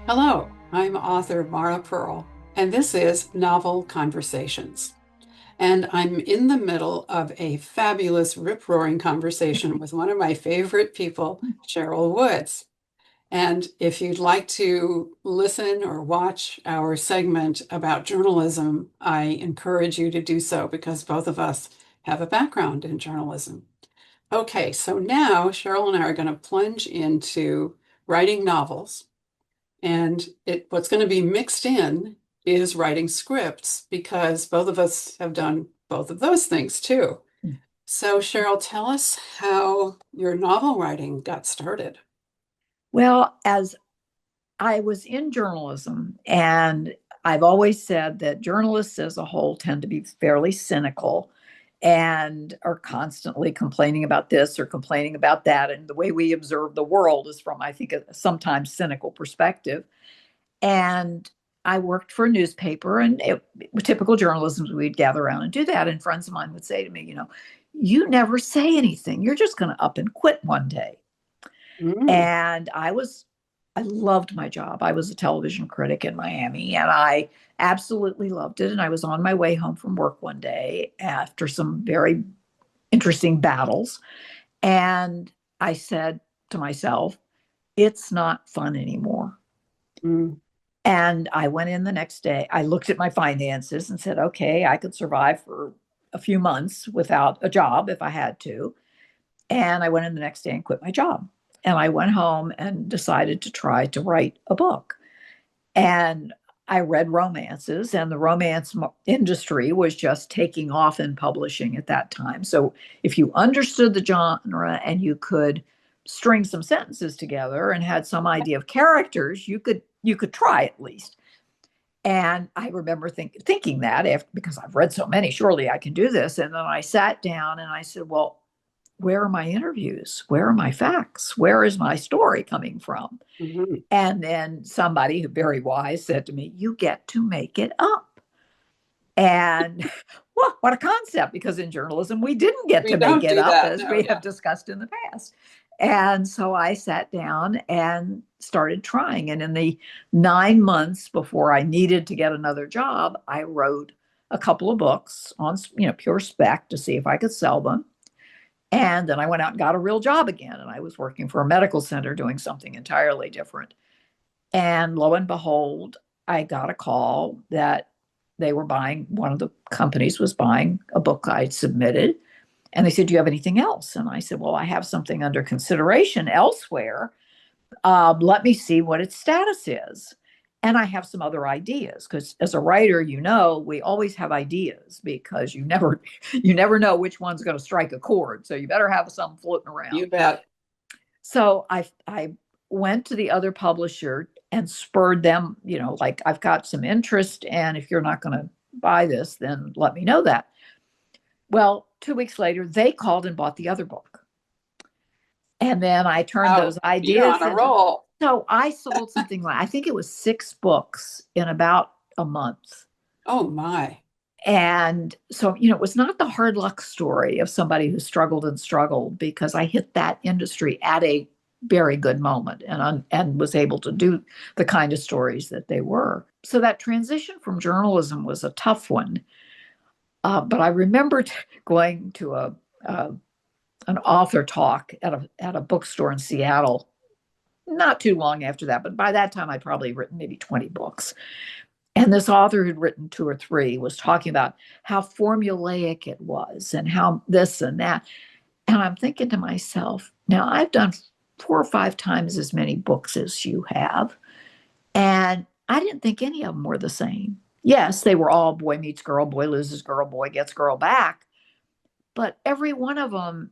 Hello, I'm author Mara Purl, and this is Novel Conversations. And I'm in the middle of a fabulous rip-roaring conversation with one of my favorite people, Cheryl Woods. And if you'd like to listen or watch our segment about journalism, I encourage you to do so because both of us have a background in journalism. Okay, so now Cheryl and I are going to plunge into writing novels. And what's going to be mixed in is writing scripts because both of us have done both of those things too. So, Cheryl, tell us how your novel writing got started. Well, as I was in journalism, and I've always said that journalists as a whole tend to be fairly cynical and are constantly complaining about this or complaining about that. And the way we observe the world is from, I think, a sometimes cynical perspective. And I worked for a newspaper, and typical journalism, we'd gather around and do that. And friends of mine would say to me, you never say anything. You're just going to up and quit one day. Mm, And I loved my job. I was a television critic in Miami, and I absolutely loved it. And I was on my way home from work one day after some very interesting battles. And I said to myself, it's not fun anymore. mm, And I went in the next day. I looked at my finances and said, okay, I could survive for a few months without a job if I had to. And I went in the next day and quit my job. And I went home and decided to try to write a book. And I read romances, and the romance industry was just taking off in publishing at that time. So if you understood the genre and you could string some sentences together and had some idea of characters, you could try at least. And I remember thinking that because I've read so many, surely I can do this. And then I sat down and I said, well, where are my interviews? Where are my facts? Where is my story coming from? mhm. And then somebody who very wise said to me, you get to make it up. And well, what a concept, because in journalism, we didn't get We to make don't it do up, that. as No, we yeah. have discussed in the past. And so I sat down and started trying. And in the 9 months before I needed to get another job, I wrote a couple of books on, pure spec to see if I could sell them. And then I went out and got a real job again. And I was working for a medical center doing something entirely different. And lo and behold, I got a call that one of the companies was buying a book I'd submitted. And they said, do you have anything else? And I said, well, I have something under consideration elsewhere. Let me see what its status is. And I have some other ideas because as a writer, we always have ideas because you never know which one's going to strike a chord. So you better have some floating You around. bet. So I went to the other publisher and spurred them, like I've got some interest, and if you're not going to buy this, then let me know that. Well, 2 weeks later, they called and bought the other book. And then I turned Oh, those you're on ideas a into, roll. so I sold something like, I think it was 6 books in about a month. Oh, my. And so, it was not the hard luck story of somebody who struggled and struggled, because I hit that industry at a very good moment and was able to do the kind of stories that they were. So that transition from journalism was a tough one. But I remembered going to a an author talk at a bookstore in Seattle not too long after that. But by that time, I'd probably written maybe 20 books. And this author who'd written two or three was talking about how formulaic it was and how this and that. And I'm thinking to myself, now I've done 4 or 5 times as many books as you have. And I didn't think any of them were the same. Yes, they were all boy meets girl, boy loses girl, boy gets girl back. But every one of them,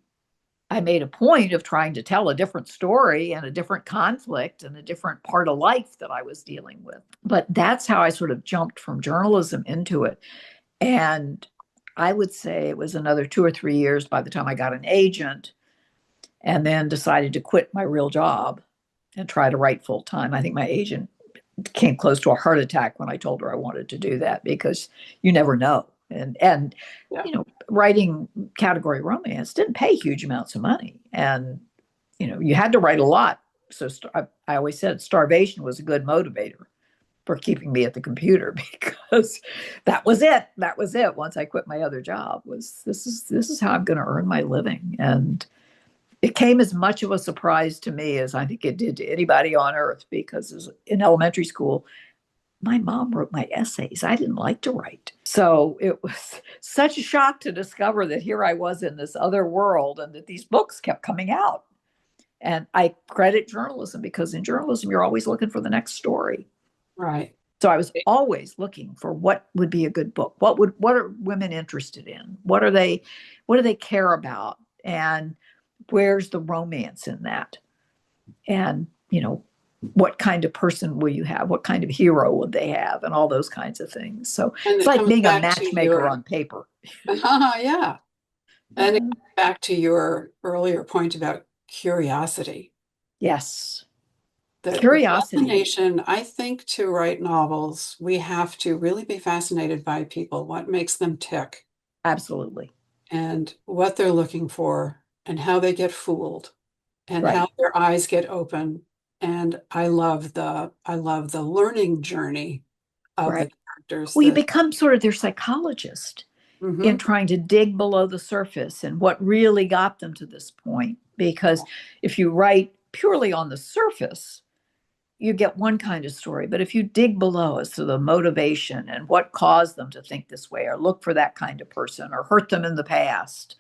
I made a point of trying to tell a different story and a different conflict and a different part of life that I was dealing with. But that's how I sort of jumped from journalism into it. And I would say it was another 2 or 3 years by the time I got an agent and then decided to quit my real job and try to write full time. I think my agent came close to a heart attack when I told her I wanted to do that, because you never know. And Yeah. writing category romance didn't pay huge amounts of money, and you had to write a lot I always said starvation was a good motivator for keeping me at the computer because that was it. That was it. Once I quit my other job, was this is how I'm going to earn my living. And it came as much of a surprise to me as I think it did to anybody on earth, because in elementary school, my mom wrote my essays. I didn't like to write. So it was such a shock to discover that here I was in this other world and that these books kept coming out. And I credit journalism, because in journalism, you're always looking for the next story. Right. So I was always looking for what would be a good book. What are women interested in? What do they care about? And where's the romance in that? And, what kind of person will you have? What kind of hero would they have? And all those kinds of things. So And it's it like comes being a back to matchmaker your, on paper. yeah. And it comes back to your earlier point about curiosity. Yes. The Curiosity. fascination, I think, to write novels, we have to really be fascinated by people, what makes them tick, Absolutely. and what they're looking for, and how they get fooled, and how Right. their eyes get open. And I love the learning journey of Right. the characters Well, you that become sort of their psychologist in Mhm. trying to dig below the surface and what really got them to this point. Because if you write purely on the surface, you get one kind of story. But if you dig below as to the motivation and what caused them to think this way, or look for that kind of person, or hurt them in the past,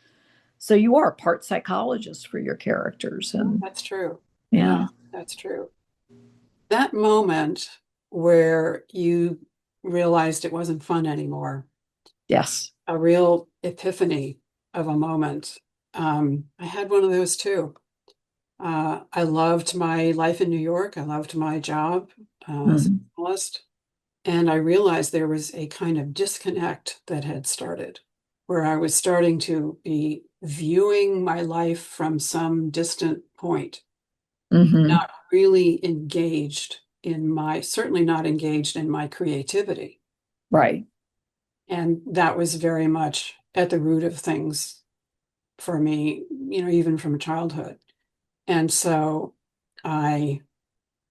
so you are part psychologist for your characters. Yeah, And that's true. Yeah, yeah, that's true. That moment where you realized it wasn't fun anymore, yes. a real epiphany of a moment. I had one of those too. I loved my life in New York. I loved my job as a Mhm. journalist. And I realized there was a kind of disconnect that had started, where I was starting to be viewing my life from some distant point, Mhm. not really engaged certainly not engaged in my creativity. Right. And that was very much at the root of things for me, even from childhood. And so I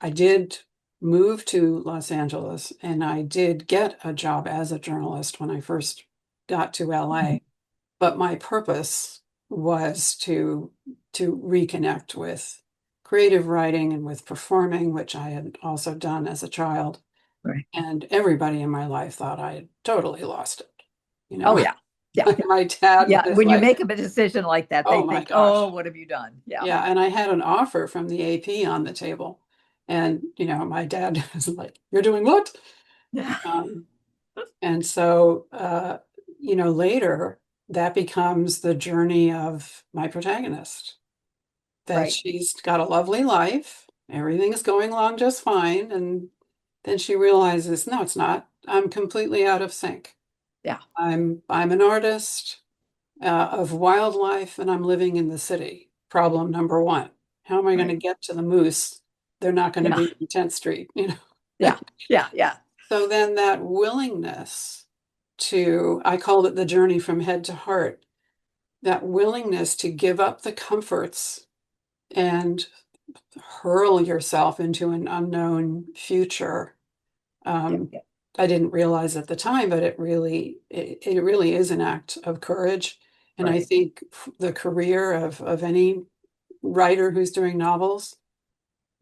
I did move to Los Angeles, and I did get a job as a journalist when I first got to Mhm. LA. But my purpose was to reconnect with creative writing and with performing, which I had also done as a child. Right. And everybody in my life thought I had totally lost it. You Oh, know, yeah. Yeah. my dad Yeah. was When you like, make a decision like that, they "Oh my think, oh, gosh." what have you done? Yeah. Yeah, and I had an offer from the AP on the table. And, my dad was like, "You're doing what?" Yeah. Um, and so, later that becomes the journey of my protagonist, that Right. she's got a lovely life, everything is going along just fine, and then she realizes, no, it's not. I'm completely out of sync. Yeah. I'm an artist of wildlife, and I'm living in the city. Problem number one. How am I going to Right. get to the moose? They're not going to Yeah. be in 10th Street. Yeah. Yeah. Yeah. So then that willingness I called it the journey from head to heart, that willingness to give up the comforts and hurl yourself into an unknown future. Yeah. Um, Yeah. I didn't realize at the time, but it really is an act of courage. And I Right. think the career of any writer who's doing novels,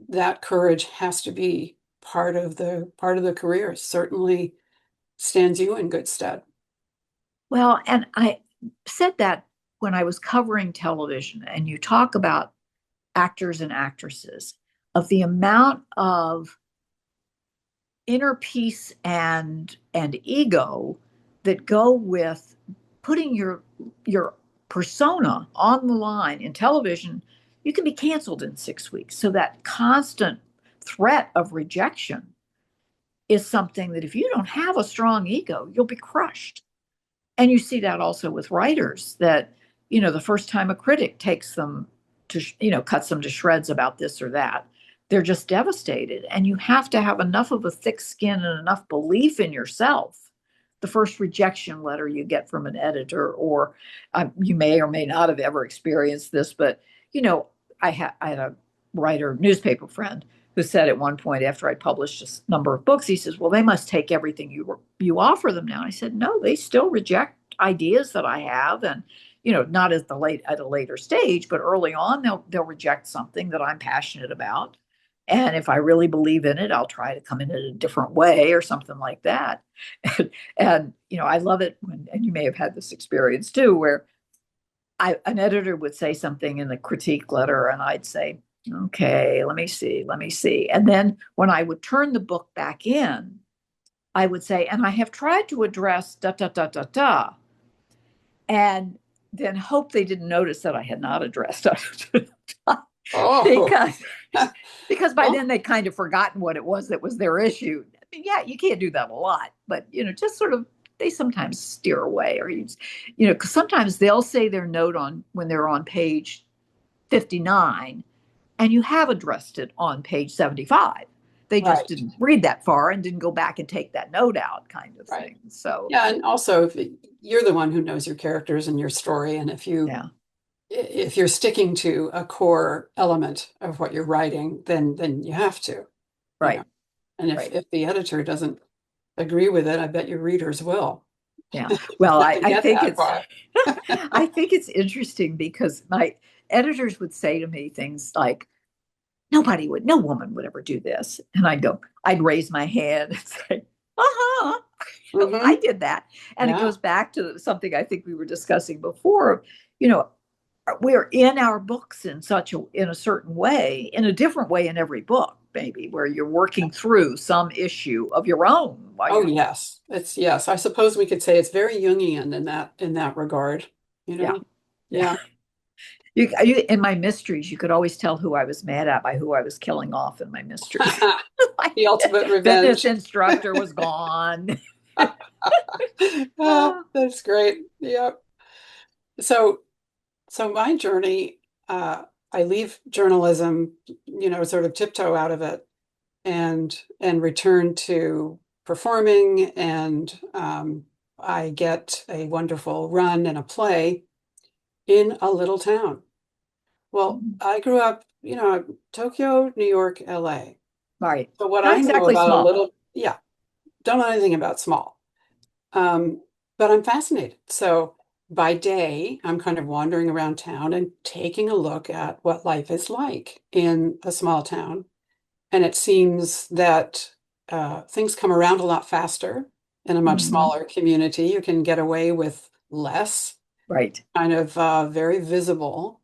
that courage has to be part of the career. Certainly stands you in good stead. Well, and I said that when I was covering television, and you talk about actors and actresses, of the amount of inner peace and ego that go with putting your persona on the line in television. You can be canceled in 6 weeks. So that constant threat of rejection is something that if you don't have a strong ego, you'll be crushed. And you see that also with writers, that the first time a critic takes them to cuts them to shreds about this or that, they're just devastated. And you have to have enough of a thick skin and enough belief in yourself. The first rejection letter you get from an editor, or you may or may not have ever experienced this, but I had a writer, newspaper friend, who said at one point after I published a number of books, he says, "Well, they must take everything you offer them now." I said, "No, they still reject ideas that I have, and not at a later stage, but early on, they'll reject something that I'm passionate about, and if I really believe in it, I'll try to come in it a different way or something like that." And I love it when, and you may have had this experience too, where an editor would say something in the critique letter, and I'd say, "Okay, let me see." And then when I would turn the book back in, I would say, "And I have tried to address da da da da da," and then hope they didn't notice that I had not addressed it. Oh, because because by well, then they kind of forgotten what it was that was their issue. I mean, yeah, you can't do that a lot, but just sort of they sometimes steer away, or because sometimes they'll say their note on when they're on page 59, and you have addressed it on page 75. They just right, didn't read that far and didn't go back and take that note out, kind of right. thing. So, Yeah, and also if you're the one who knows your characters and your story, and yeah, if you're sticking to a core element of what you're writing, then you have to, you know. right, And if right. if the editor doesn't agree with it, I bet your readers will. Yeah. Well, I can I get think that it's far. I think it's interesting because my editors would say to me things like, no woman would ever do this. And I'd raise my hand and say, uh-huh, I Hmm. did that. And it Yeah. goes back to something I think we were discussing before. You know, we're in our books in a certain way, in a different way in every book, maybe, where you're working through some issue of your own while Oh you're, yes. It's yes. I suppose we could say it's very Jungian in that regard, you yeah. know? Yeah. In my mysteries, you could always tell who I was mad at by who I was killing off in my mysteries. My The ultimate fitness revenge. instructor was gone. Ah, that's great. Yep. So so my journey, I leave journalism, sort of tiptoe out of it and return to performing, and I get a wonderful run in a play in a little town. Well, I grew up, Tokyo, New York, LA. Right. So what Not I know exactly about a small. little, yeah, don't know anything about small. Um, but I'm fascinated. So by day, I'm kind of wandering around town and taking a look at what life is like in a small town. And it seems that things come around a lot faster in a much Mhm. smaller community. You can get away with less, Right. kind of very visible.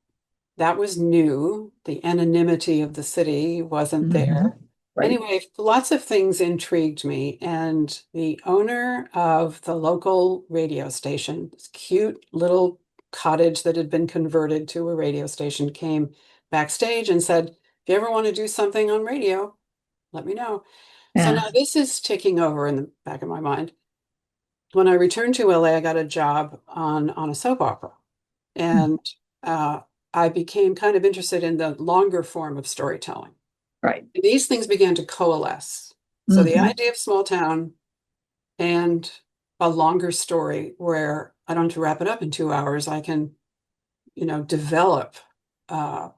That was new. The anonymity of the city wasn't Hmm. there. Right. Anyway, lots of things intrigued me. And the owner of the local radio station, this cute little cottage that had been converted to a radio station, came backstage and said, "If you ever want to do something on radio, let me know." So Yeah. now this is ticking over in the back of my mind. When I returned to LA, I got a job on a soap opera. And uh, I became kind of interested in the longer form of storytelling. Right. And these things began to coalesce. So the Hmm. idea of small town and a longer story where I don't have to wrap it up in 2 hours. I can, develop uh,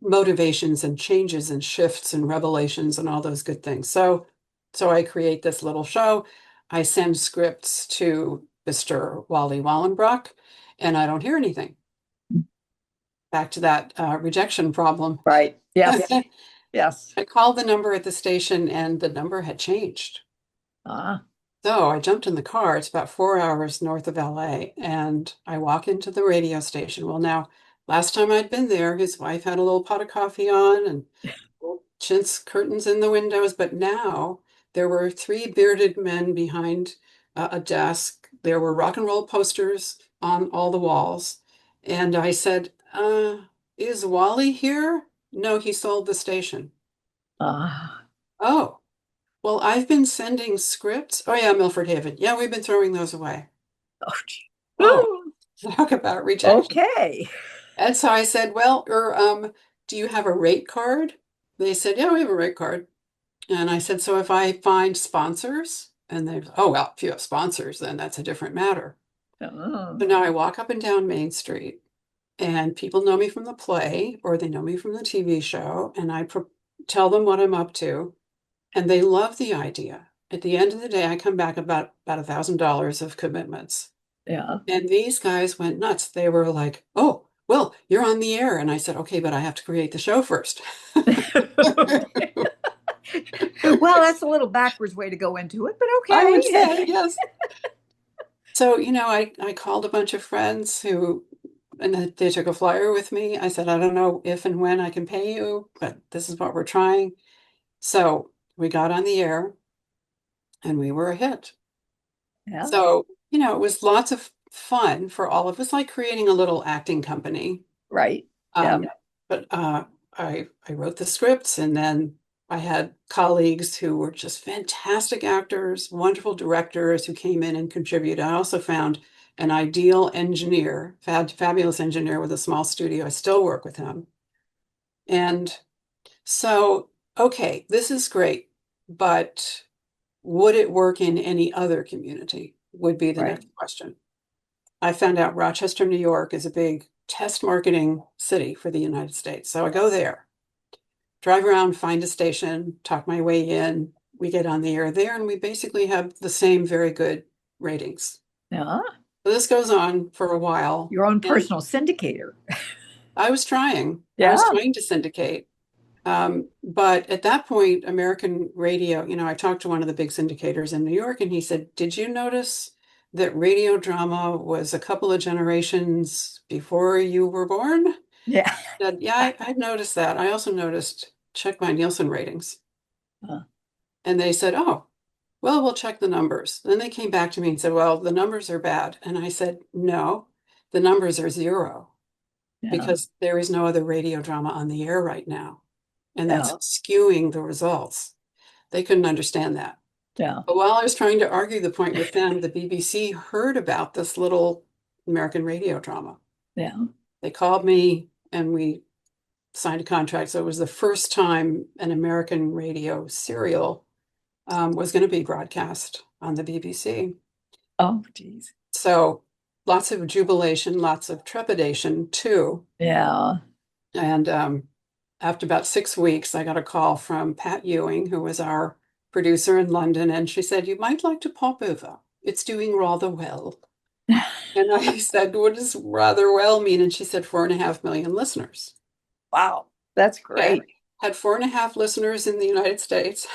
motivations and changes and shifts and revelations and all those good things. So I create this little show. I send scripts to Mr. Wally Wallenbrock, and I don't hear anything. Back to that rejection problem. Right. Yes. I Yes. called the number at the station, and the number had changed. Ah. So I jumped in the car. It's about 4 hours north of LA, and I walk into the radio station. Well, now, last time I'd been there, his wife had a little pot of coffee on and chintz curtains in the windows, but now there were three bearded men behind a desk. There were rock and roll posters on all the walls. And I said, is Wally here? No, he sold the station. Ah. Oh, well, I've been sending scripts. Oh, yeah, Milford Haven. Yeah, we've been throwing those away. Oh, gee. Oh, talk about rejection. Okay. And so I said, well, do you have a rate card? They said, yeah, we have a rate card. And I said, so if I find sponsors, and they, oh, well, if you have sponsors, then that's a different matter. Oh. So now I walk up and down Main Street, and people know me from the play or they know me from the TV show, and tell them what I'm up to, and they love the idea. At the end of the day, I come back about $1,000 of commitments. Yeah. And these guys went nuts. They were like, "Oh, well, you're on the air." And I said, "Okay, but I have to create the show first." Well, that's a little backwards way to go into it, but I would okay. say, yes. So, I called a bunch of friends and they took a flyer with me. I said, "I don't know if and when I can pay you, but this is what we're trying." So we got on the air and we were a hit. Yeah, So, it was lots of fun for all of us, like creating a little acting company. right. Yeah, Um, but I wrote the scripts, and then I had colleagues who were just fantastic actors, wonderful directors who came in and contributed. I also found an ideal engineer, fabulous engineer with a small studio. I still work with him. And so, okay, this is great, but would it work in any other community? Would be the right. next question. I found out Rochester, New York is a big test marketing city for the United States. So I go there, drive around, find a station, talk my way in. We get on the air there, and we basically have the same very good ratings. Yeah, So this goes on for a while, your own and personal syndicator. I was trying. I was Yeah, trying to syndicate. But at that point, American radio, I talked to one of the big syndicators in New York, and he said, "Did you notice that radio drama was a couple of generations before you were born?" I yeah. said, "Yeah, I've noticed that. I also noticed, check my Nielsen ratings." Uh, And they said, "Oh, well, we'll check the numbers." Then they came back to me and said, "Well, the numbers are bad." And I said, "No, the numbers are zero yeah, because there is no other radio drama on the air right now. And that's yeah, skewing the results." They couldn't understand that. yeah, But while I was trying to argue the point with them, the BBC heard about this little American radio drama. yeah. They called me and we signed a contract. So it was the first time an American radio serial was going to be broadcast on the BBC. Oh, geez. So lots of jubilation, lots of trepidation too. Yeah. And after about 6 weeks, I got a call from Pat Ewing, who was our producer in London, and she said, "You might like to pop over. It's doing rather well." And I said, "What does rather well mean?" And she said, 4.5 million listeners. Wow. That's Okay. great. Had 4.5 listeners in the United States,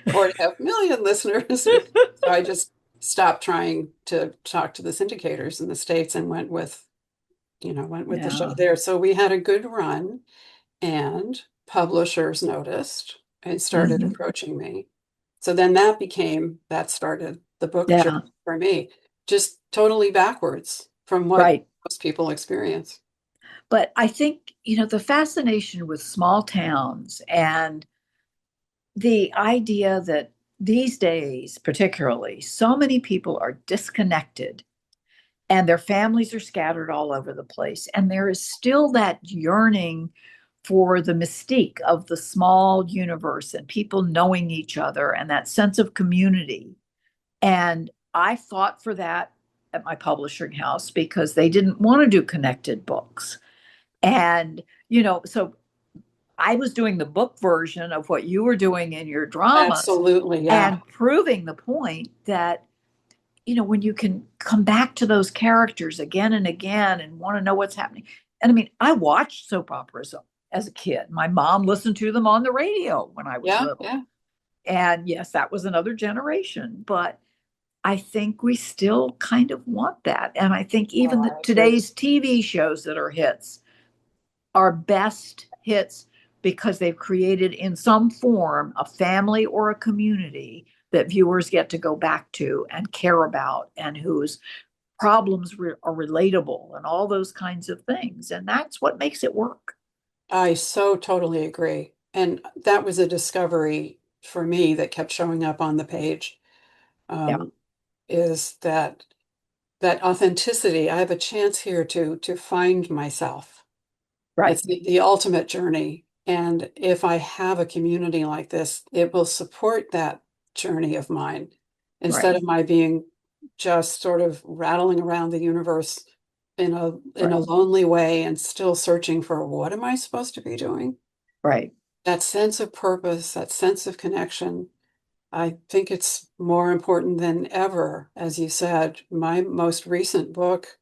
4.5 million listeners. So I just stopped trying to talk to the syndicators in the States and went with the show Yeah. there. So we had a good run. And publishers noticed and started Mhm. approaching me. So then that started the book Yeah. journey for me, just totally backwards from what Right. most people experience. But I think, the fascination with small towns and the idea that these days, particularly, so many people are disconnected and their families are scattered all over the place. And there is still that yearning for the mystique of the small universe and people knowing each other and that sense of community. And I fought for that at my publishing house because they didn't want to do connected books. And, so I was doing the book version of what you were doing in your dramas Absolutely, yeah. and proving the point that, when you can come back to those characters again and again and want to know what's happening. And I mean, I watched soap operas as a kid. My mom listened to them on the radio when I was Yeah, little. yeah. And yes, that was another generation, but I think we still kind of want that. And I think Oh, even I agree. today's TV shows that are hits are best hits because they've created in some form a family or a community that viewers get to go back to and care about and whose problems are relatable and all those kinds of things. And that's what makes it work. I so totally agree. And that was a discovery for me that kept showing up on the page, Yeah, um, is that authenticity. I have a chance here to find myself. right, It's the ultimate journey. And if I have a community like this, it will support that journey of mine instead right. of my being just sort of rattling around the universe in a Right. lonely way and still searching for what am I supposed to be doing? Right. That sense of purpose, that sense of connection, I think it's more important than ever. As you said, my most recent book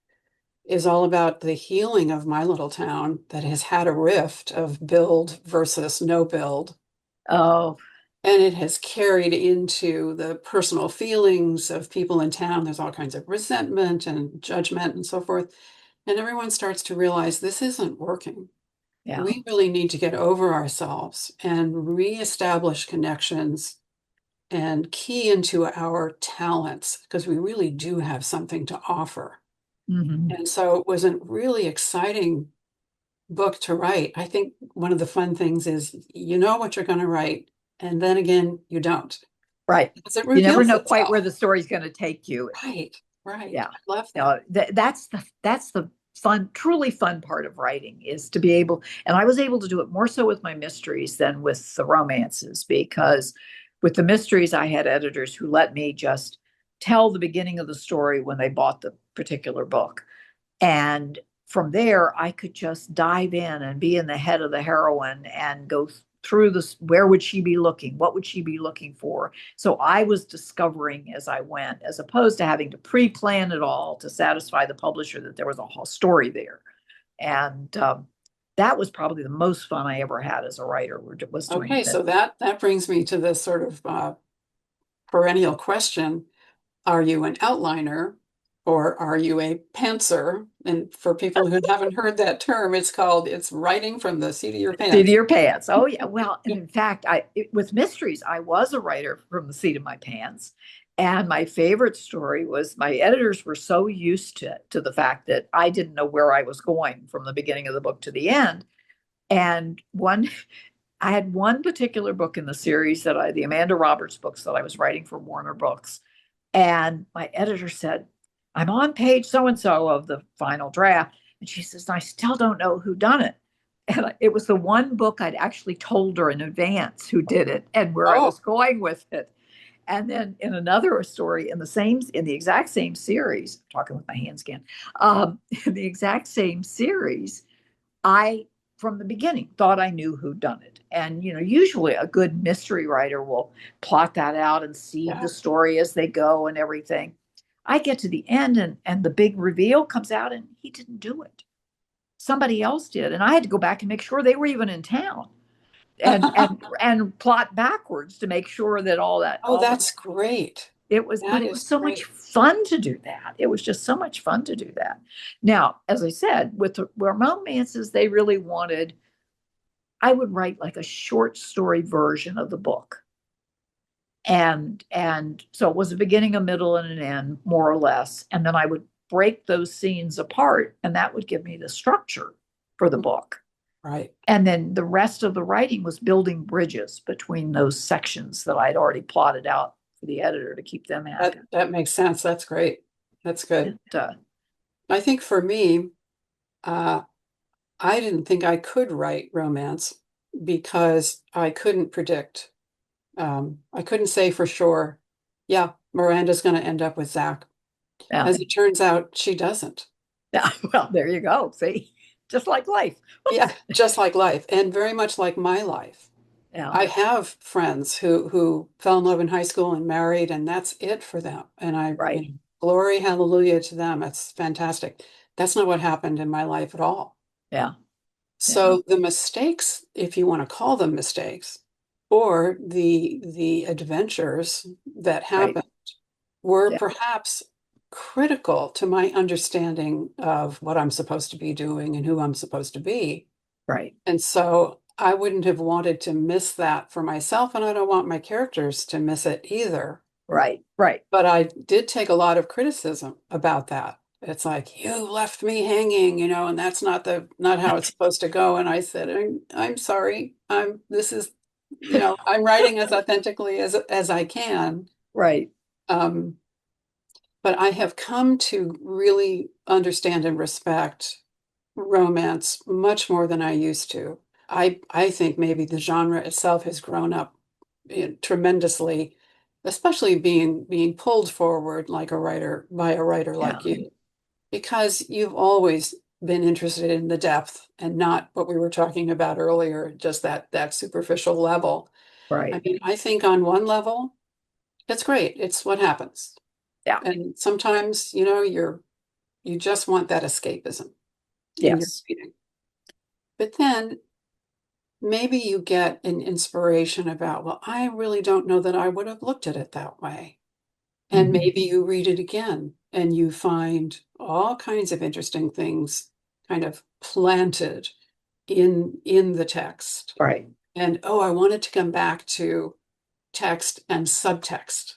is all about the healing of my little town that has had a rift of build versus no build. Oh, And it has carried into the personal feelings of people in town. There's all kinds of resentment and judgment and so forth. And everyone starts to realize this isn't working. yeah. We really need to get over ourselves and reestablish connections and key into our talents because we really do have something to offer. Hmm. And so it was a really exciting book to write. I think one of the fun things is you know what you're going to write, and then again, you don't Right. because it You never reveals know quite where itself. the story's going to take you. Right, right. Yeah. I love that. No, that's the fun, truly fun part of writing is to be able, and I was able to do it more so with my mysteries than with the romances, because with the mysteries, I had editors who let me just tell the beginning of the story when they bought the particular book. And from there, I could just dive in and be in the head of the heroine and go through this. Where would she be looking? What would she be looking for? So I was discovering as I went, as opposed to having to pre plan it all to satisfy the publisher that there was a whole story there. And that was probably the most fun I ever had as a writer, was doing Okay, this. so that brings me to this sort of perennial question. Are you an outliner or are you a pantser? And for people who haven't heard that term, it's writing from the seat of your Seat of pants. your pants. Oh yeah. Well, and in fact, with mysteries, I was a writer from the seat of my pants. And my favorite story was my editors were so used to the fact that I didn't know where I was going from the beginning of the book to the end. And I had one particular book in the series the Amanda Roberts books that I was writing for Warner Books. And my editor said, I'm on page so and so of the final draft. And she says, I still don't know who done it. And it was the one book I'd actually told her in advance who did it and where I Oh, was going with it. And then in another story in the exact same series, talking with my hands again, in the exact same series, I, from the beginning, thought I knew who'd done it. And, usually a good mystery writer will plot that out and seed yeah. the story as they go and everything. I get to the end and the big reveal comes out and he didn't do it. Somebody else did. And I had to go back and make sure they were even in town and plot backwards to make sure that Oh, all the that's great. but That it is was so much great. fun to do that. It was just so much fun to do that. Now, as I said, with the romances, they really wanted, I would write like a short story version of the book. And so it was a beginning, a middle, and an end, more or less. And then I would break those scenes apart, and that would give me the structure for the book. Right. And then the rest of the writing was building bridges between those sections that I'd already plotted out for the editor to keep them happy. That makes sense. That's great. That's good. And, I think for me, uh, I didn't think I could write romance because I couldn't predict. I couldn't say for sure, yeah, Miranda's going to end up with Zach. yeah, As it turns out, she doesn't. yeah. Well, there you go. See, just like life. Yeah, just like life, and very much like my life. Yeah, I have friends who fell in love in high school and married, and that's it for them. And right. glory, hallelujah to them. It's fantastic. That's not what happened in my life at all. Yeah, yeah. So the mistakes, if you want to call them mistakes, or the adventures that Right. happened were Yeah, perhaps critical to my understanding of what I'm supposed to be doing and who I'm supposed to be. right. And so I wouldn't have wanted to miss that for myself, and I don't want my characters to miss it either. Right. Right. But I did take a lot of criticism about that. It's like, you left me hanging, and that's not how it's supposed to go. And I said, I'm sorry. This is, I'm writing as authentically as I can. Right. Um, but I have come to really understand and respect romance much more than I used to. I think maybe the genre itself has grown up tremendously, especially being pulled forward like a writer by a writer Yeah. like you. because you've always been interested in the depth and not what we were talking about earlier, just that superficial level. I Right. mean, I think on one level, it's great. It's what happens. Yeah. And sometimes, you just want that escapism in your Yes. reading. But then maybe you get an inspiration about, well, I really don't know that I would have looked at it that way. And Mhm. maybe you read it again and you find all kinds of interesting things kind of planted in the text. Right. And oh, I wanted to come back to text and subtext.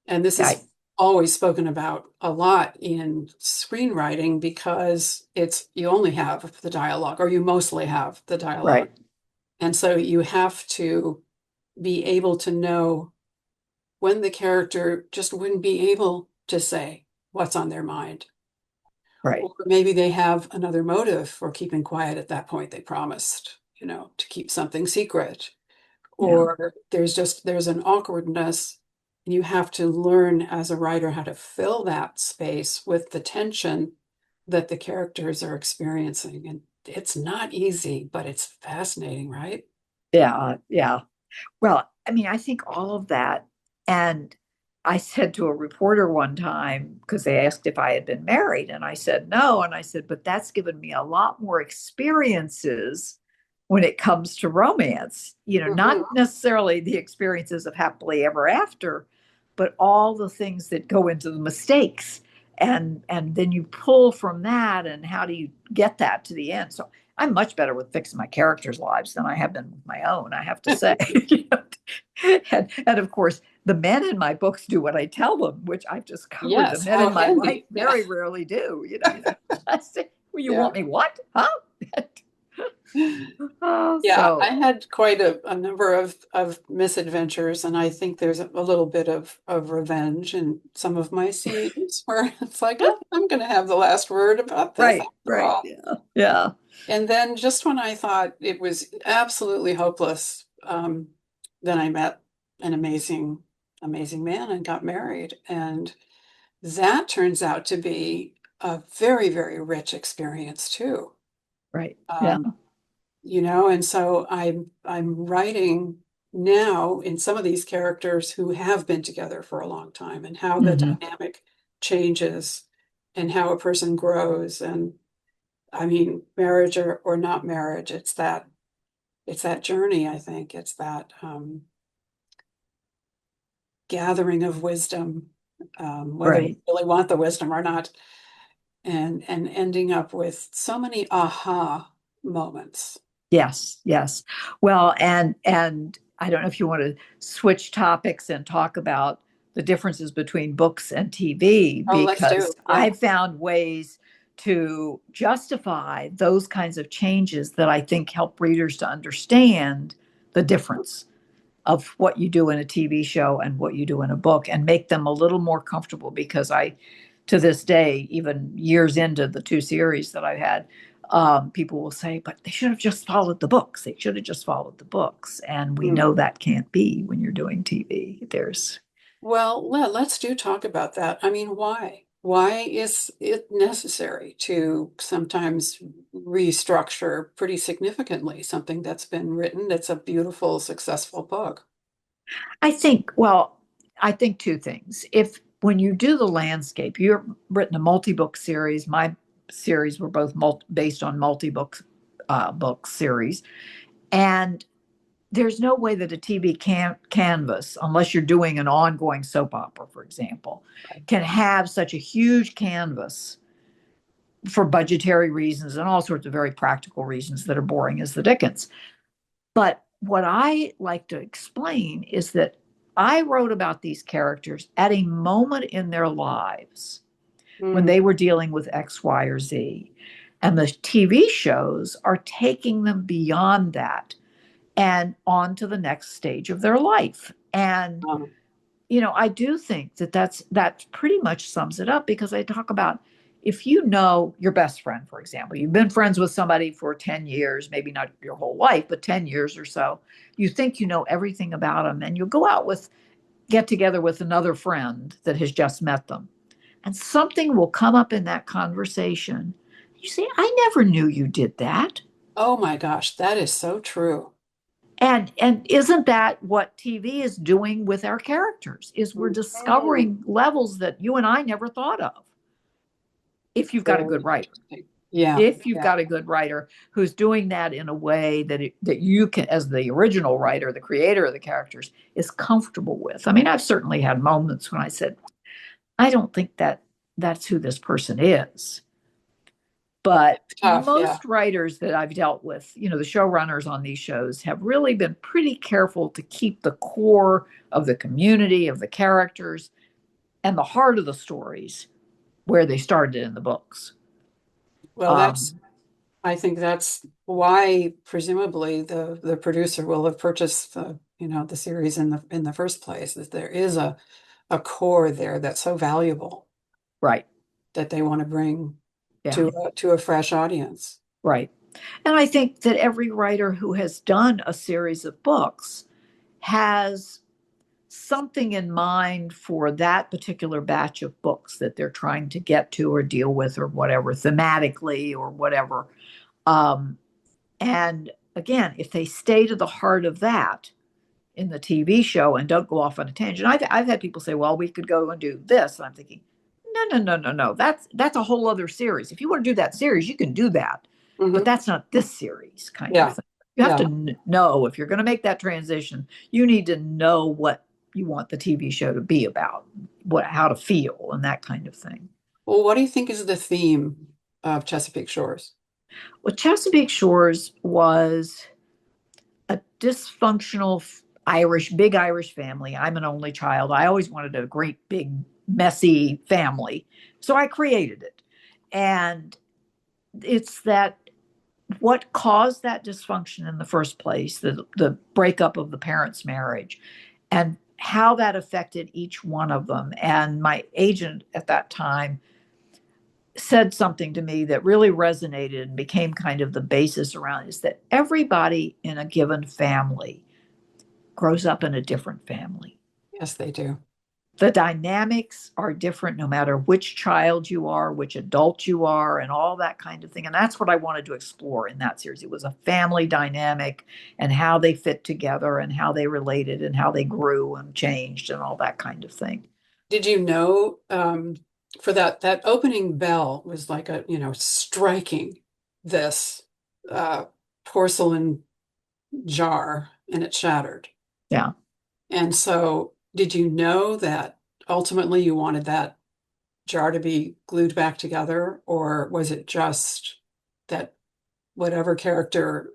And this Right. is always spoken about a lot in screenwriting because it's you only have the dialogue, or you mostly have the dialogue. Right. And so you have to be able to know when the character just wouldn't be able to say what's on their mind. Right. Or maybe they have another motive for keeping quiet at that point. They promised, to keep something secret. Yeah. Or there's an awkwardness. And you have to learn as a writer how to fill that space with the tension that the characters are experiencing. And it's not easy, but it's fascinating, right? Yeah. Yeah. Well, I mean, I think all of that. And I said to a reporter one time, because they asked if I had been married, and I said no. And I said, but that's given me a lot more experiences when it comes to romance, not Mhm. necessarily the experiences of happily ever after, but all the things that go into the mistakes. And then you pull from that, and how do you get that to the end? So I'm much better with fixing my characters' lives than I have been with my own, I have to say. And of course, the men in my books do what I tell them, which I've discovered the Yes, men how in my life handy. Yeah. very rarely do. You think, I say, well, you Yeah. want me what? Huh? Oh, Yeah, I so had quite a number of misadventures, and I think there's a little bit of revenge in some of my scenes where it's like, oh, I'm going to have the last word about this right, after right, all. yeah, yeah, And then just when I thought it was absolutely hopeless, then I met an amazing man and got married. And that turns out to be a very, very rich experience too. right, yeah, Um, and so I'm writing now in some of these characters who have been together for a long time and how the hmm, dynamic changes and how a person grows. And I mean, marriage or not marriage, it's that journey, I think. It's that gathering of wisdom, whether we right. really want the wisdom or not, and ending up with so many aha moments. Yes, yes. Well, and I don't know if you want to switch topics and talk about the differences between books and TV, Oh, let's do. because Yeah. I've found ways to justify those kinds of changes that I think help readers to understand the difference of what you do in a TV show and what you do in a book, and make them a little more comfortable, because to this day, even years into the two series that I've had, people will say, but they should have just followed the books. They should have just followed the books. And we Hmm. know that can't be when you're doing TV. Well, let's do talk about that. I mean, why? Why is it necessary to sometimes restructure pretty significantly something that's been written that's a beautiful, successful book? I think two things. If when you do the landscape, you've written a multi-book series. My series were both based on multi-book book series. And there's no way that a TV canvas, unless you're doing an ongoing soap opera, for example, can have such a huge canvas for budgetary reasons and all sorts of very practical reasons that are boring as the dickens. But what I like to explain is that I wrote about these characters at a moment in their lives when Mm. they were dealing with X, Y, or Z. And the TV shows are taking them beyond that and on to the next stage of their life. And Um, I do think that pretty much sums it up, because I talk about, if you know your best friend, for example, you've been friends with somebody for 10 years, maybe not your whole life, but 10 years or so, you think you know everything about them, and you'll get together with another friend that has just met them. And something will come up in that conversation. You say, I never knew you did that. Oh my gosh, that is so true. And isn't that what TV is doing with our characters? Is we're Mhm. discovering levels that you and I never thought of if you've got a Very good writer. interesting. Yeah, If you've yeah. got a good writer who's doing that in a way that you can, as the original writer, the creator of the characters, is comfortable with. I mean, I've certainly had moments when I said, I don't think that's who this person is. But Tough, yeah. most writers that I've dealt with, the showrunners on these shows have really been pretty careful to keep the core of the community, of the characters, and the heart of the stories where they started in the books. Well, Um, I think that's why presumably the producer will have purchased the series in the first place, that there is a core there that's so valuable right. that they want to bring Yeah. to a fresh audience. Right. And I think that every writer who has done a series of books has something in mind for that particular batch of books that they're trying to get to or deal with or whatever, thematically or whatever. Um, and again, if they stay to the heart of that in the TV show and don't go off on a tangent, I've had people say, well, we could go and do this. And I'm thinking, no, no, no, no, no. That's a whole other series. If you want to do that series, you can do that. But Hmm. that's not this series kind of Yeah, thing. You have yeah. to know if you're going to make that transition, you need to know what you want the TV show to be about, how to feel, and that kind of thing. Well, what do you think is the theme of Chesapeake Shores? Well, Chesapeake Shores was a dysfunctional big Irish family. I'm an only child. I always wanted a great, big, messy family. So I created it. And it's that what caused that dysfunction in the first place, the breakup of the parents' marriage, and how that affected each one of them. And my agent at that time said something to me that really resonated and became kind of the basis around it, is that everybody in a given family grows up in a different family. Yes, they do. The dynamics are different no matter which child you are, which adult you are, and all that kind of thing. And that's what I wanted to explore in that series. It was a family dynamic and how they fit together and how they related and how they grew and changed and all that kind of thing. Did you know for that opening bell was like striking this uh, porcelain jar and it shattered. Yeah. And so, did you know that ultimately you wanted that jar to be glued back together, or was it just that whatever character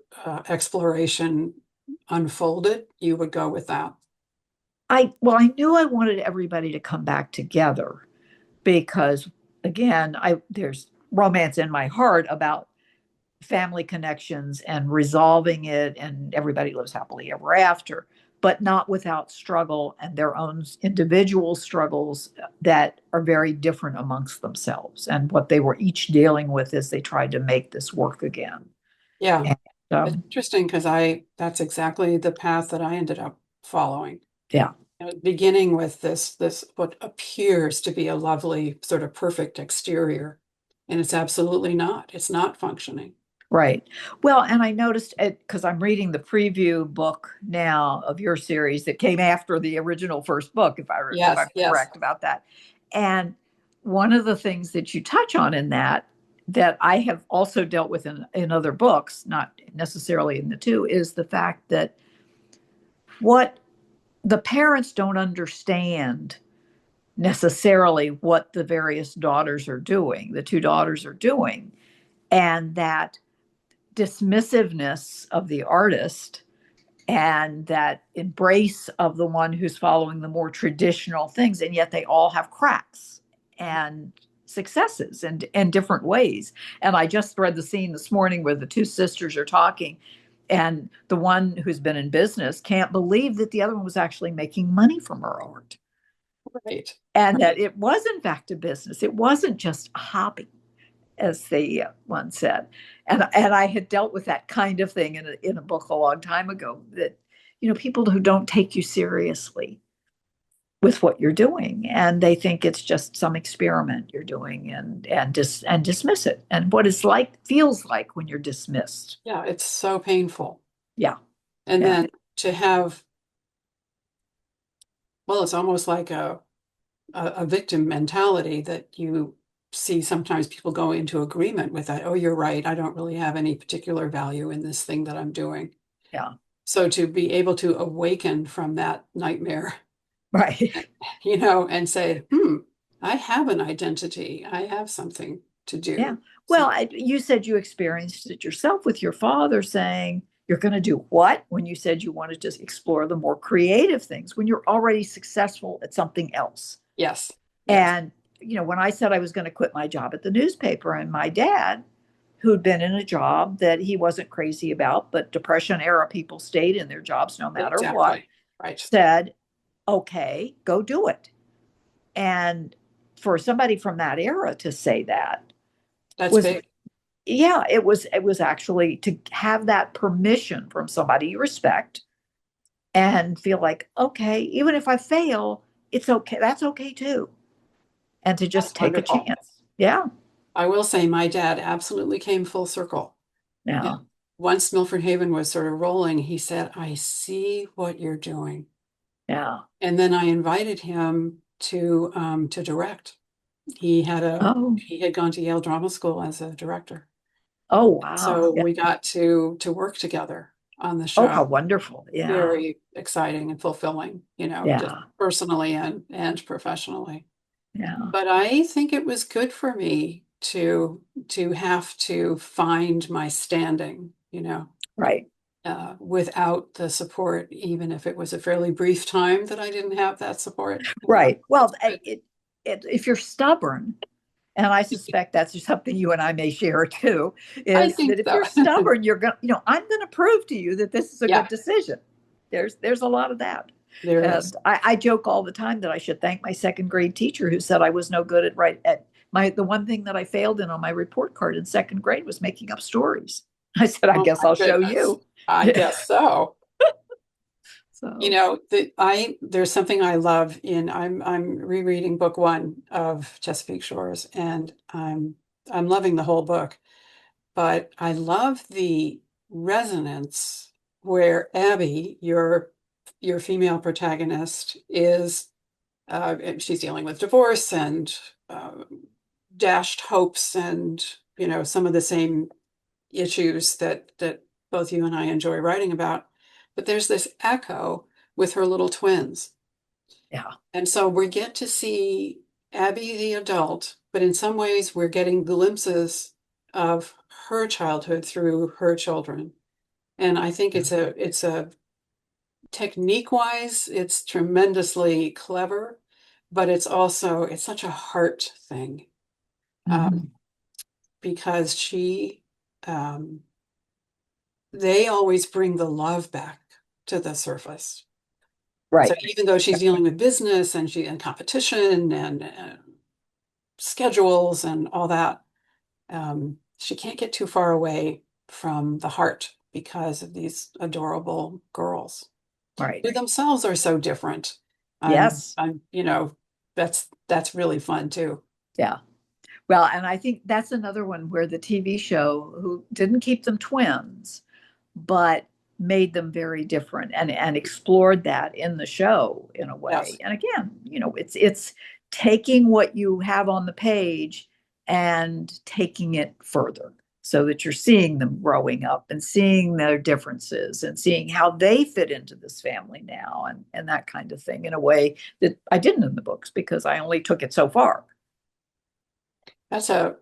exploration unfolded, you would go with that? I knew I wanted everybody to come back together because again, I there's romance in my heart about family connections and resolving it, and everybody lives happily ever after, but not without struggle and their own individual struggles that are very different amongst themselves and what they were each dealing with as they tried to make this work again. Yeah, And it's interesting because I that's exactly the path that I ended up following. yeah. Beginning with this what appears to be a lovely sort of perfect exterior, and it's absolutely not. It's not functioning. Right. Well, and I noticed it because I'm reading the preview book now of your series that came after the original first book, if Yes, I'm yes. correct about that. And one of the things that you touch on in that I have also dealt with in other books, not necessarily in the two, is the fact that what the parents don't understand necessarily what the various daughters are doing, the two daughters are doing, and that dismissiveness of the artist and that embrace of the one who's following the more traditional things, and yet they all have cracks and successes and in different ways. And I just read the scene this morning where the two sisters are talking, and the one who's been in business can't believe that the other one was actually making money from her art, Right. and that Right. it was in fact a business. It wasn't just a hobby, as the one said. And I had dealt with that kind of thing in a book a long time ago, that people who don't take you seriously with what you're doing, and they think it's just some experiment you're doing, and dismiss it, and what it's like feels like when you're dismissed. Yeah, it's so painful. Yeah. And Yeah. then to have, well, it's almost like a victim mentality that you see sometimes people go into agreement with that. Oh, you're right. I don't really have any particular value in this thing that I'm doing. Yeah. So to be able to awaken from that nightmare, Right. and say, I have an identity. I have something to Yeah. do. Well, Some, you said you experienced it yourself with your father saying you're going to do what when you said you wanted to explore the more creative things when you're already successful at something else. yes, yes. And, when I said I was going to quit my job at the newspaper, and my dad, who'd been in a job that he wasn't crazy about, but Depression era people stayed in their jobs no matter what, Exactly. Right. said, okay, go do it. And for somebody from that era to say that That's was, big. yeah, it was actually to have that permission from somebody you respect and feel like, okay, even if I fail, it's okay. That's okay too. And to That's just take a wonderful. chance. Yeah. I will say my dad absolutely came full circle. Yeah. And once Milford Haven was sort of rolling, he said, I see what you're doing. Yeah. And then I invited him to direct. Oh, he had gone to Yale Drama School as a director. oh, wow. So Yeah. we got to work together on the Oh, show. how wonderful. Yeah. Very exciting and fulfilling, just Yeah. personally and professionally. Yeah. But I think it was good for me to have to find my standing, Right. without the support, even if it was a fairly brief time that I didn't have that support. Right. Well, But if you're stubborn, and I suspect that's something you and I may share too, I is think that if so. you're stubborn, I'm going to prove to you that this is a good Yeah, decision. There's a lot of that. there is. And I joke all the time that I should thank my second grade teacher who said I was no good at the one thing that I failed in on my report card in second grade was making up stories. I said, I Oh guess my I'll show goodness. you. I guess so. So, There's something I love I'm rereading book one of Chesapeake Shores, and I'm loving the whole book, but I love the resonance where Abby, your female protagonist, she's dealing with divorce and uh, dashed hopes and some of the same issues that both you and I enjoy writing about. But there's this echo with her little twins. yeah. And so we get to see Abby the adult, but in some ways we're getting glimpses of her childhood through her children. And I think it's a technique wise, it's tremendously clever, but it's such a heart thing, um, Mhm. because um, they always bring the love back to the surface. So Right. even though she's dealing with business and competition and schedules and all that, she can't get too far away from the heart because of these adorable girls Right. who themselves are so different. Yes. That's really fun too. Yeah. Well, and I think that's another one where the TV show who didn't keep them twins, but made them very different and explored that in the show in a way. Yes, And again, it's taking what you have on the page and taking it further so that you're seeing them growing up and seeing their differences and seeing how they fit into this family now and that kind of thing in a way that I didn't in the books because I only took it so far. that's a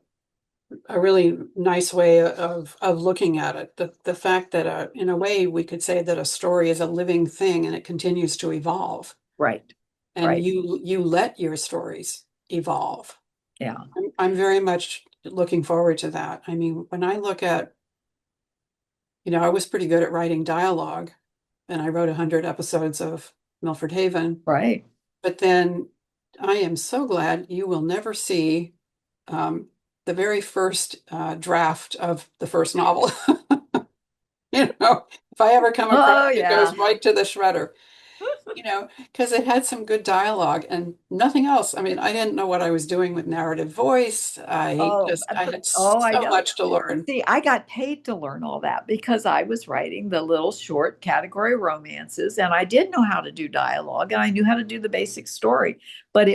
really nice way of looking at it. The fact that in a way we could say that a story is a living thing and it continues to evolve, Right. and Right. you let your stories evolve. Yeah. I'm very much looking forward to that. I mean, when I look at, I was pretty good at writing dialogue, and I wrote 100 episodes of Milford Haven, Right. but then I am so glad you will never see um, the very first draft of the first novel. If I ever come across Oh it, it goes yeah. right to the shredder. because it had some good dialogue and nothing else. I mean, I didn't know what I was doing with narrative voice. I had I so know. much to learn. See, I got paid to learn all that because I was writing the little short category romances and I did know how to do dialogue and I knew how to do the basic story. But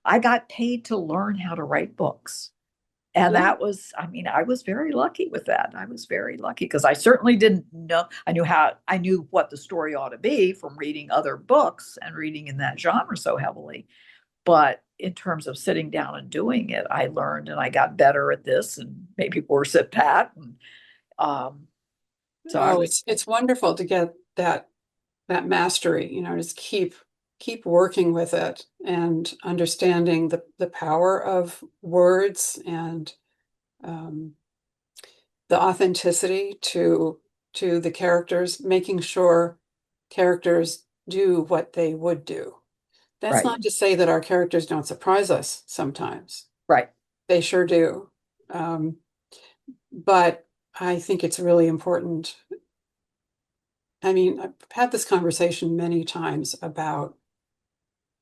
I got paid to learn how to write books. And Yeah. I mean, I was very lucky with that. I was very lucky because I certainly didn't know. I knew what the story ought to be from reading other books and reading in that genre so heavily. But in terms of sitting down and doing it, I learned and I got better at this and maybe worse at that. And um, so I Oh, was, it's wonderful to get that mastery, just keep working with it and understanding the power of words and um, the authenticity to the characters, making sure characters do what they would do. That's right, not to say that our characters don't surprise us sometimes. right. They sure do. Um, but I think it's really important. I mean, I've had this conversation many times about,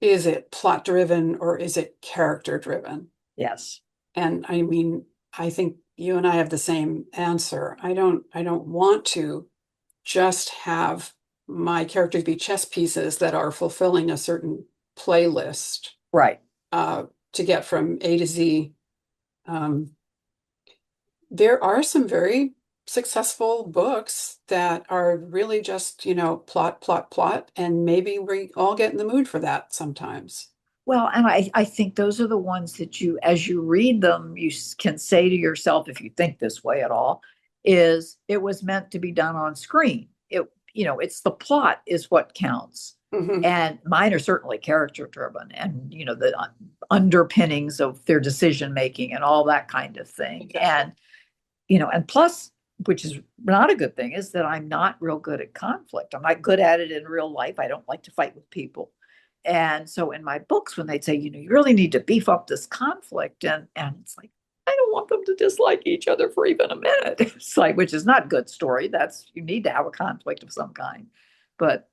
is it plot driven or is it character driven? Yes, And I mean, I think you and I have the same answer. I don't want to just have my characters be chess pieces that are fulfilling a certain playlist right. uh, to get from A to Z. Um, there are some very successful books that are really just, plot, plot, plot, and maybe we all get in the mood for that sometimes. Well, and I think those are the ones that as you read them, can say to yourself, if you think this way at all, is it was meant to be done on screen. It's the plot is what counts. Hmm. And mine are certainly character driven and, the underpinnings of their decision making and all that kind of thing. Exactly. And plus, which is not a good thing, is that I'm not real good at conflict. I'm not good at it in real life. I don't like to fight with people. And so in my books, when they'd say, you really need to beef up this conflict, and it's like, I don't want them to dislike each other for even a minute. It's like, which is not good story. You need to have a conflict of some kind. But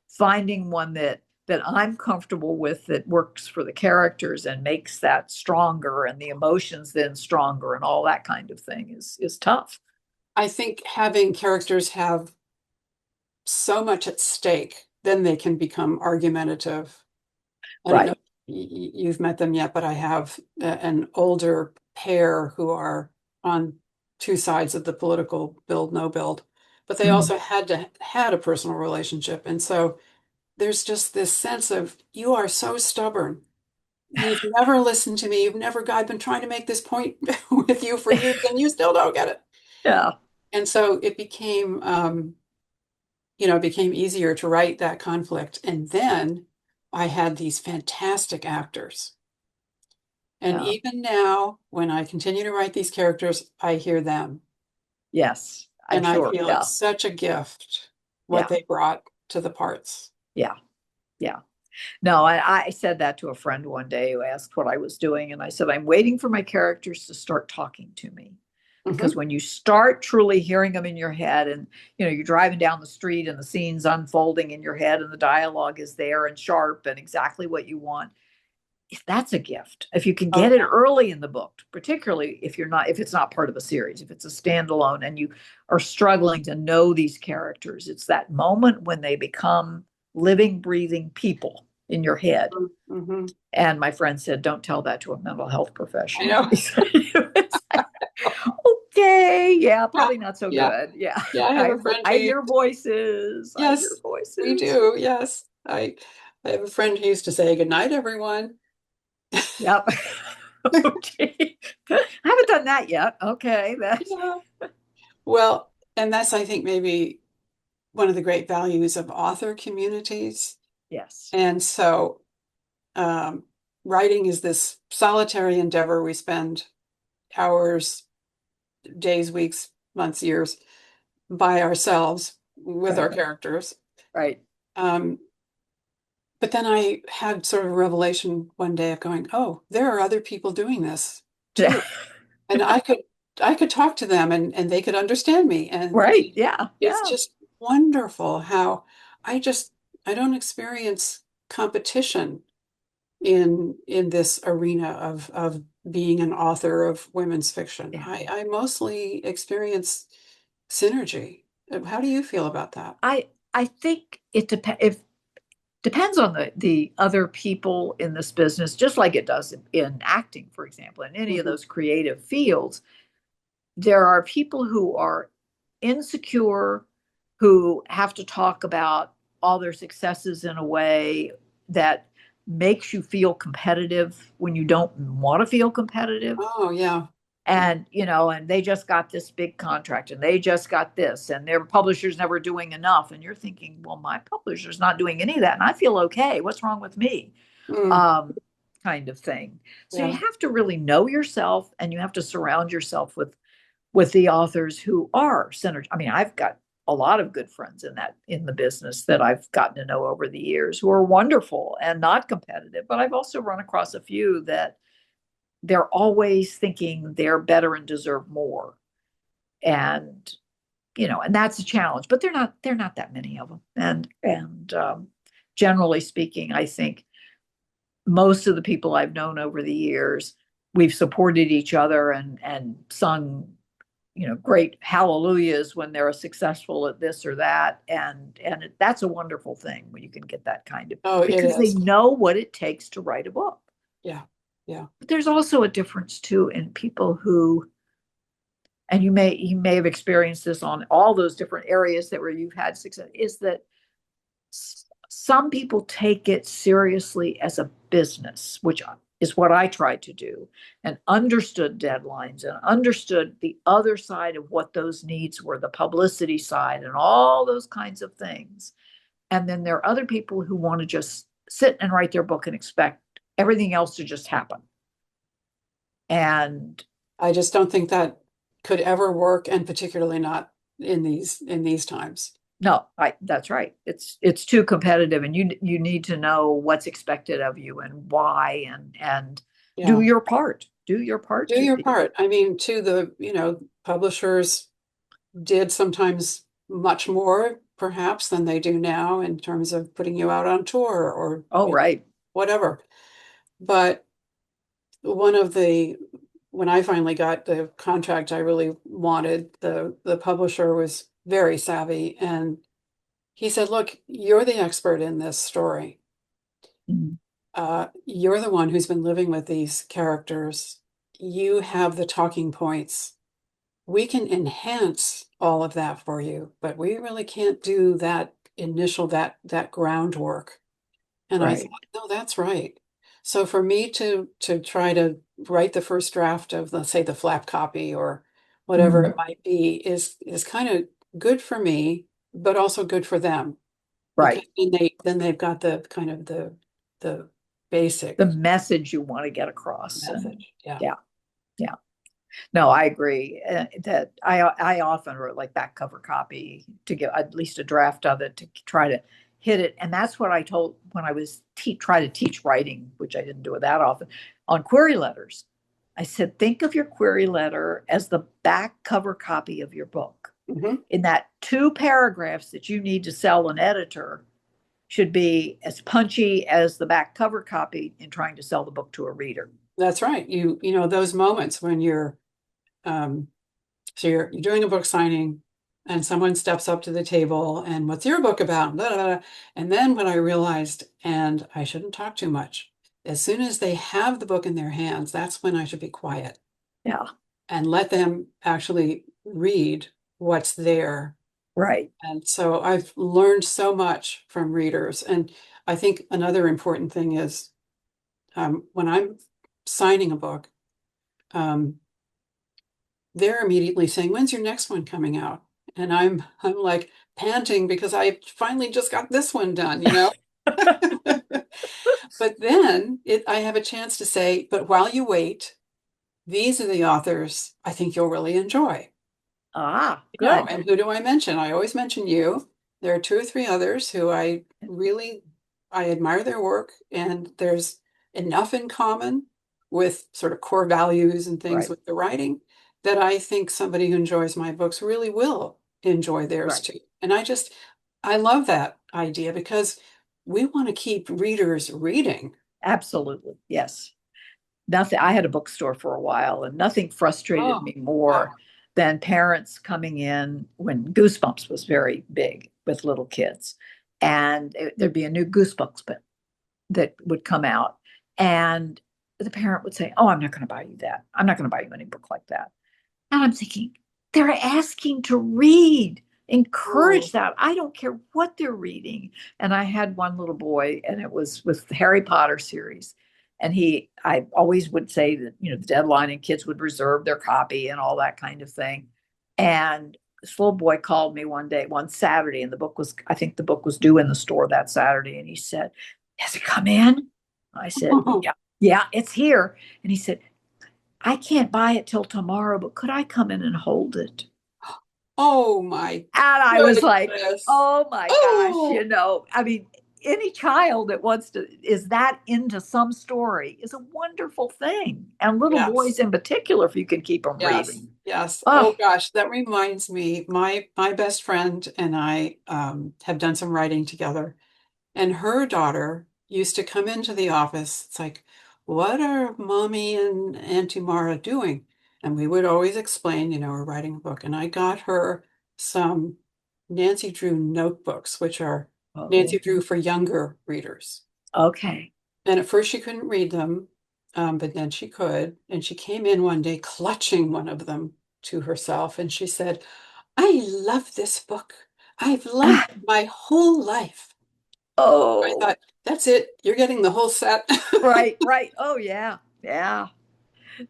finding one that I'm comfortable with that works for the characters and makes that stronger and the emotions then stronger and all that kind of thing is tough. I think having characters have so much at stake, then they can become argumentative. I don't know Right. if you've met them yet, but I have an older pair who are on two sides of the political build, no build, but they Mhm. also had a personal relationship. And so there's just this sense of, you are so stubborn. You've never listened to me. I've been trying to make this point with you for years and you still don't get it. Yeah. And so it became easier to write that conflict. And then I had these fantastic actors. And Yeah. even now, when I continue to write these characters, I hear them. Yes. I'm And I sure. feel Yeah. it's such a gift what Yeah. they brought to the parts. Yeah. Yeah. No, I said that to a friend one day who asked what I was doing. And I said, I'm waiting for my characters to start talking to me. Because Hmm. when you start truly hearing them in your head and you're driving down the street and the scene's unfolding in your head and the dialogue is there and sharp and exactly what you want, that's a gift. If you can Oh, get it yeah. early in the book, particularly if it's not part of a series, if it's a standalone and you are struggling to know these characters, it's that moment when they become living, breathing people in your head. Hmm. And my friend said, don't tell that to a mental health I professional. know. It's like, okay, yeah, Yeah. probably not so Yeah. good. Yeah. Yeah. I have a friend I who, hear voices. I hear yes, we voices. do. Yes. I have a friend who used to say, good night, everyone. Yep. Okay. I haven't done that yet. Okay. That's Yeah. Well, and that's, I think, maybe one of the great values of author communities. yes. And so, um, writing is this solitary endeavor. We spend hours, days, weeks, months, years by ourselves with Right. our characters. Right. Um, but then I had sort of a revelation one day of going, oh, there are other people doing this too. And I could talk to them and they could understand me. And Right. Yeah. it's Yeah. just wonderful how I just don't experience competition in this arena of being an author of women's fiction. Yeah. I mostly experience synergy. How do you feel about that? I think it depends on the other people in this business, just like it does in acting, for example, in any of Mhm. those creative fields. There are people who are insecure, who have to talk about all their successes in a way that makes you feel competitive when you don't want to feel competitive. Oh, yeah. And and they just got this big contract, and they just got this, and their publisher's never doing enough, and you're thinking, well, my publisher's not doing any of that, and I feel okay. What's wrong with me? Mm, um Kind of thing. So you yeah. have to really know yourself, and you have to surround yourself with the authors who are centered. I mean, I've got a lot of good friends in the business that I've gotten to know over the years, who are wonderful and not competitive, but I've also run across a few that they're always thinking they're better and deserve more. And and that's a challenge, but they're not that many of them. And generally speaking, I think most of the people I've known over the years, we've supported each other and sung great hallelujahs when they're successful at this or that. And that's a wonderful thing when you can get that kind of, Oh, it because they is. know what it takes to write a book. Yeah. Yeah. But there's also a difference too in people who, and you may have experienced this on all those different areas that where you've had success, is that some people take it seriously as a business, which is what I tried to do, and understood deadlines and understood the other side of what those needs were, the publicity side and all those kinds of things. And then there are other people who want to just sit and write their book and expect everything else to just happen. And I just don't think that could ever work, and particularly not in these times. no, that's right. It's too competitive, and you need to know what's expected of you and why, and do Yeah. your part. Do your part Do to your the part. I mean, to the, publishers did sometimes much more perhaps than they do now in terms of putting you out on tour or oh, right. whatever. But one of the when I finally got the contract I really wanted, the publisher was very savvy, and he said, "Look, you're the expert in this story. Mhm. You're the one who's been living with these characters. You have the talking points. We can enhance all of that for you, but we really can't do that initial that groundwork." And I thought, Right. no, that's right. So for me to try to write the first draft of, let's say, the flap copy or whatever it Mhm. might be is kind of good for me, but also good for them, because Right. then they've got the kind of the basic The message you want to get across. And message. Yeah. yeah, yeah. No, I agree. That I often wrote like back cover copy to get at least a draft of it to try to hit it. And that's what I told when I was try to teach writing, which I didn't do it that often, on query letters. I said, think of your query letter as the back cover copy of your book. Hmm. In that 2 paragraphs that you need to sell an editor should be as punchy as the back cover copy in trying to sell the book to a reader. That's right. Those moments when um, you're doing a book signing and someone steps up to the table and, "What's your book about?" Blah, blah, blah. And then what I realized, and I shouldn't talk too much, as soon as they have the book in their hands, that's when I should be quiet Yeah, and let them actually read what's there. right. And so I've learned so much from readers. And I think another important thing is, when I'm signing a book, um, they're immediately saying, "When's your next one coming out?" And I'm like panting because I finally just got this one done. But then I have a chance to say, "But while you wait, these are the authors I think you'll really enjoy." Ah, good. And who do I mention? I always mention you. There are 2 or 3 others who I admire their work, and there's enough in common with sort of core values and things Right, with the writing that I think somebody who enjoys my books really will enjoy theirs right. too. And I love that idea because we want to keep readers reading. Absolutely. Yes. Nothing. I had a bookstore for a while, and nothing frustrated Oh, me more wow. than parents coming in when Goosebumps was very big with little kids. And there'd be a new Goosebumps book that would come out. And the parent would say, "Oh, I'm not going to buy you that. I'm not going to buy you any book like that." And I'm thinking, they're asking to read. Oh, Encourage that. I don't care what they're reading. And I had one little boy, and it was with the Harry Potter series. And I always would say that, the deadline and kids would reserve their copy and all that kind of thing. And this little boy called me one day, one Saturday, and I think the book was due in the store that Saturday. And he said, "Has it come in?" I said, "Yeah, yeah, it's here." And he said, "I can't buy it till tomorrow, but could I come in and hold it?" oh my And I was like, goodness. "Oh my gosh, Oh, I mean, any child that is that into some story is a wonderful thing. And little yes. boys in particular, if you can keep them Yes, reading. yes. Oh, Oh gosh, that reminds me, my best friend and I have done some writing together, and her daughter used to come into the office. It's like, what are mommy and Auntie Mara doing? And we would always explain, we're writing a book. And I got her some Nancy Drew notebooks, which are oh, Nancy Drew for younger readers. okay. And at first she couldn't read them, but then she could. And she came in one day clutching one of them to herself. And she said, I love this book. I've loved Ah, it my whole life. I oh, thought, that's it. You're getting the whole set. right, right. Oh, yeah, yeah.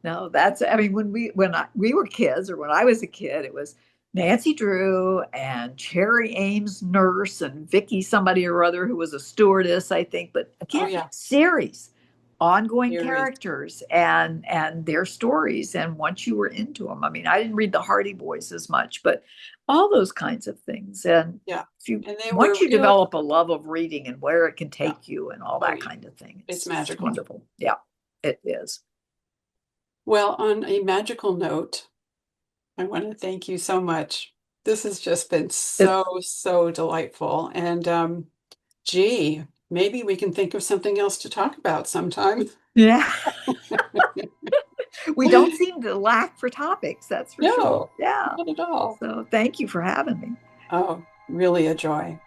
No, I mean, we were kids, or when I was a kid, it was Nancy Drew and Cherry Ames nurse and Vicky somebody or other who was a stewardess, I think. But Oh, again, yeah. series, ongoing Series. characters and their stories. And once you were into them, I mean, I didn't read the Hardy Boys as much, but all those kinds of things. And Yeah. if you And they once were you real. develop a love of reading and where it can Yeah. take you and all Oh, that yeah. kind of thing, It's it's magical. wonderful. Yeah, it is. Well, on a magical note, I want to thank you so much. This has just been It, so, so delightful. And gee, maybe we can think of something else to talk about sometime. yeah. We don't seem to lack for topics, that's for sure. No, Yeah. not at all. So thank you for having me. Oh, really a joy.